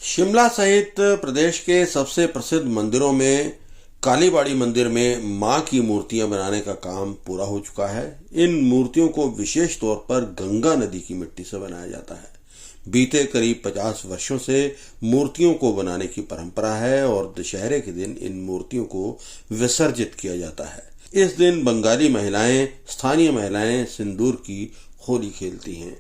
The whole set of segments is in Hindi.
शिमला सहित प्रदेश के सबसे प्रसिद्ध मंदिरों में कालीबाड़ी मंदिर में मां की मूर्तियां बनाने का काम पूरा हो चुका है। इन मूर्तियों को विशेष तौर पर गंगा नदी की मिट्टी से बनाया जाता है। बीते करीब 50 वर्षों से मूर्तियों को बनाने की परंपरा है और दशहरे के दिन इन मूर्तियों को विसर्जित किया जाता है। इस दिन बंगाली महिलाएं, स्थानीय महिलाएं सिंदूर की होली खेलती हैं।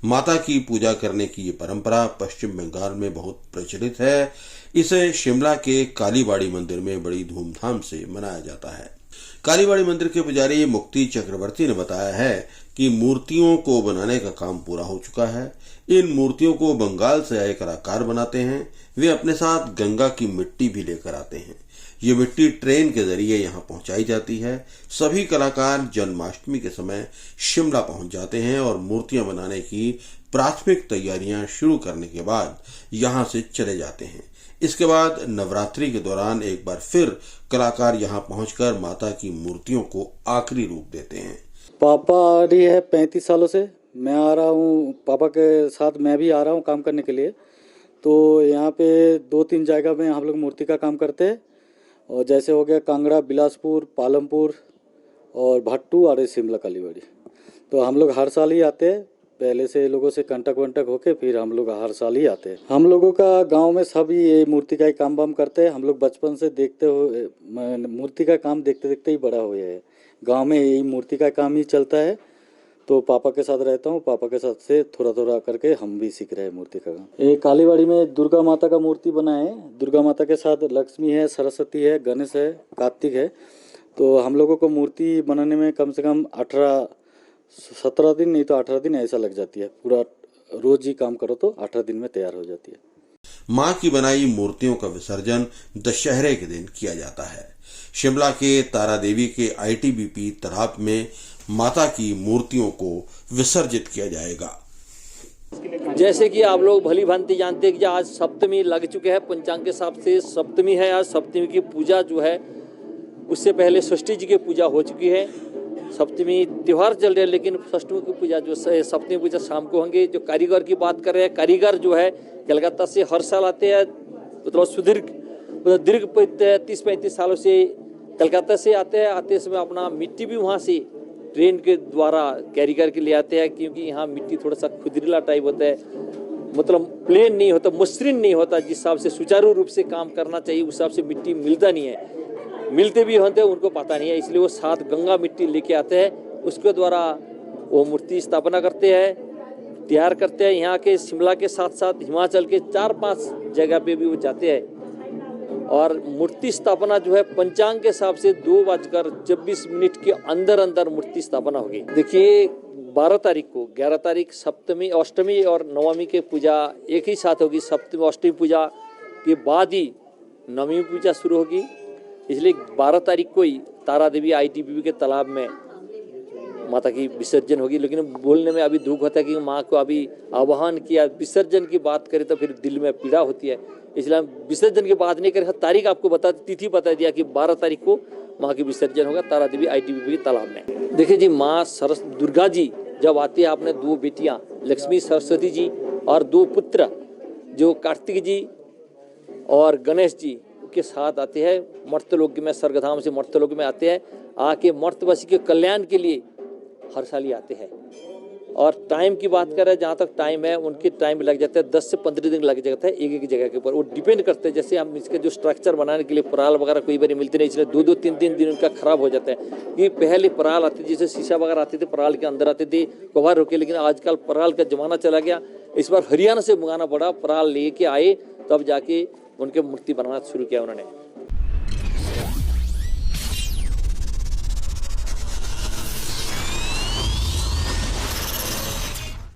माता की पूजा करने की ये परंपरा पश्चिम बंगाल में बहुत प्रचलित है। इसे शिमला के कालीबाड़ी मंदिर में बड़ी धूमधाम से मनाया जाता है। कालीबाड़ी मंदिर के पुजारी मुक्ति चक्रवर्ती ने बताया है कि मूर्तियों को बनाने का काम पूरा हो चुका है। इन मूर्तियों को बंगाल से आए कलाकार बनाते हैं। वे अपने साथ गंगा की मिट्टी भी लेकर आते हैं। ये मिट्टी ट्रेन के जरिए यहाँ पहुंचाई जाती है। सभी कलाकार जन्माष्टमी के समय शिमला पहुंच जाते हैं और मूर्तियां बनाने की प्राथमिक तैयारियां शुरू करने के बाद यहाँ से चले जाते हैं। इसके बाद नवरात्रि के दौरान एक बार फिर कलाकार यहाँ पहुंचकर माता की मूर्तियों को आखिरी रूप देते हैं। पापा आ रही है 35 सालों से। मैं आ रहा हूँ, पापा के साथ मैं भी आ रहा हूँ काम करने के लिए। तो यहाँ पे 2-3 जगह में हम लोग मूर्ति का काम करते हैं। और जैसे हो गया कांगड़ा, बिलासपुर, पालमपुर और भट्टू और शिमला कालीबाड़ी। तो हम लोग हर साल ही आते हैं। पहले से लोगों से कंटक होके फिर हम लोग हर साल ही आते हैं। हम लोगों का गांव में सभी ये मूर्ति का ही काम वाम करते हैं। हम लोग बचपन से देखते हुए मूर्ति का काम देखते देखते ही बड़ा हुए हैं। गांव में यही मूर्ति का काम ही चलता है। तो पापा के साथ रहता हूँ। पापा के साथ से थोड़ा थोड़ा करके हम भी सीख रहे हैं मूर्ति का काम। ये कालीबाड़ी में दुर्गा माता का मूर्ति बना है। दुर्गा माता के साथ लक्ष्मी है, सरस्वती है, गणेश है, कार्तिक है। तो हम लोगों को मूर्ति बनाने में कम से कम 17 दिन नहीं तो 18 दिन ऐसा लग जाती है। पूरा रोज ही काम करो तो 18 दिन में तैयार हो जाती है। मां की बनाई मूर्तियों का विसर्जन दशहरे के दिन किया जाता है। शिमला के तारा देवी के आईटीबीपी तालाब में माता की मूर्तियों को विसर्जित किया जाएगा। जैसे कि आप लोग भली भांति जानते हैं कि आज सप्तमी लग चुके हैं। पंचांग के हिसाब से सप्तमी है। आज सप्तमी की पूजा जो है उससे पहले षष्ठी जी की पूजा हो चुकी है। सप्तमी त्योहार चल रहे हैं, लेकिन षष्ठी की पूजा जो सप्तमी पूजा शाम को होंगे। जो कारीगर की बात कर रहे हैं, कारीगर जो है कलकत्ता से हर साल आते हैं। मतलब दीर्घ 30-35 सालों से कलकत्ता से आते हैं। आते समय अपना मिट्टी भी वहाँ से ट्रेन के द्वारा कैरियर के ले आते हैं, क्योंकि यहाँ मिट्टी थोड़ा सा खुदरीला टाइप होता है। मतलब प्लेन नहीं होता, मसृण नहीं होता। जिस हिसाब से सुचारू रूप से काम करना चाहिए उस हिसाब से मिट्टी मिलता नहीं है। मिलते भी होते हैं उनको पता नहीं है, इसलिए वो साथ गंगा मिट्टी लेके आते हैं। उसके द्वारा वो मूर्ति स्थापना करते हैं, तैयार करते हैं। यहाँ के शिमला के साथ साथ हिमाचल के 4-5 जगह पे भी वो जाते हैं। और मूर्ति स्थापना जो है पंचांग के हिसाब से 2:26 के अंदर अंदर मूर्ति स्थापना होगी। देखिए 12 तारीख को, 11 तारीख सप्तमी, अष्टमी और नवमी के पूजा एक ही साथ होगी। सप्तमी अष्टमी पूजा के बाद ही नवमी पूजा शुरू होगी। इसलिए 12 तारीख को ही तारा देवी आईटीबीपी के तालाब में माता की विसर्जन होगी। लेकिन बोलने में अभी दुख होता है कि माँ को अभी आह्वान किया, विसर्जन की बात करें तो फिर दिल में पीड़ा होती है। इसलिए हम विसर्जन की बात नहीं करें। तारीख आपको तिथि बता दिया कि 12 तारीख को माँ की विसर्जन होगा तारा देवी आईटीबीपी के तालाब में। देखिए जी, माँ दुर्गा जी जब आती है, आपने 2 बेटियाँ लक्ष्मी सरस्वती जी और 2 पुत्र जो कार्तिक जी और गणेश जी के साथ आते हैं। मर्त्यलोक में, स्वर्गधाम से मर्त्यलोक में आते हैं। आके मर्त्यवासी के कल्याण के लिए हर साल ही आते हैं। और टाइम की बात करें, जहाँ तक टाइम है उनके टाइम लग जाता है 10 से 15 दिन लग जाता है एक जगह के ऊपर। वो डिपेंड करते हैं। जैसे हम इसके जो स्ट्रक्चर बनाने के लिए पराल वगैरह कई बार मिलते नहीं, इसलिए 2-2, 3-3 दिन उनका खराब हो जाता है। कि पहले पराल आती थी, जैसे शीशा वगैरह आते थे, पराल के अंदर आते थे कवर होके। लेकिन आजकल पराल का जमाना चला गया। इस बार हरियाणा से मंगाना पड़ा, पराल लेके आए तब जाके उनके मूर्ति बनाना शुरू किया उन्होंने।